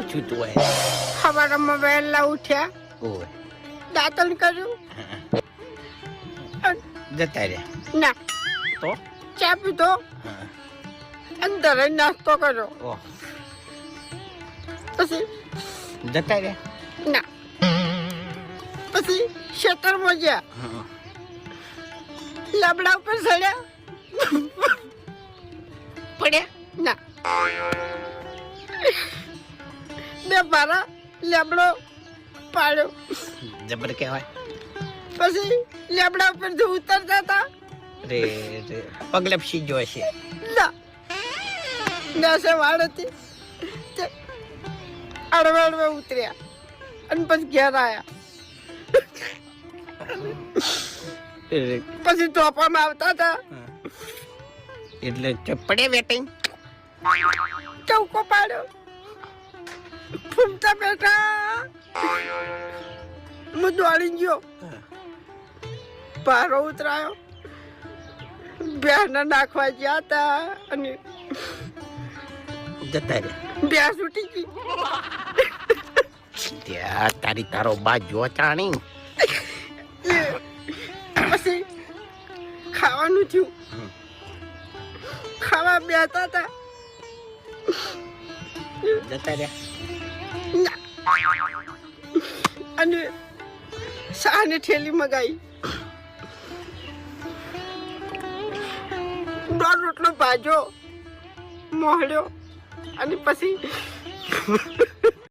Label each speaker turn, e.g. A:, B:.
A: પૂછ્યું તું હોય
B: સવારમાં વહેલા ઉઠ્યા,
A: ઓય
B: દાંતણ કર્યું,
A: જતા રે
B: ના
A: તો
B: ચા પીધો,
A: હા
B: અંદર જ નાસ્તો કર્યો,
A: ઓહ
B: પછી
A: જતા રે
B: ના પછી ખેતરમાં ગયા,
A: હા
B: લાબડા ઉપર ચડ્યા,
A: પડ્યા
B: ના બે ભારા લેબડો પાડ્યો,
A: જબર કહેવાય
B: પછી લેબડા ઉપર જે ઉતરતા હતા
A: રે રે પગલપસી જો હશે
B: ના નાસે વાળ હતી તે અડવા અડવા ઉતર્યા અને પછી ઘેર આવ્યા, પછી તોફામાં આવતા હતા,
A: એટલે પડે વેટિંગ
B: ચૌકો પાડ્યો, ફૂમતા બેઠા, હું દોડી ગયો, પારો ઉતરાયો, ભેંસને નાખવા ગયા હતા અને
A: જતા રે
B: ભેંસ ઉઠી ગઈ,
A: ત્યાં તારી તારો બા જો ચાણી
B: પછી ખાવાનું થયું, ખાવા બેઠા હતા,
A: જતા રે
B: ના અને શાની થેલી મગાઈ, દોઢ રોટલો ભાજો મોહળ્યો અને પછી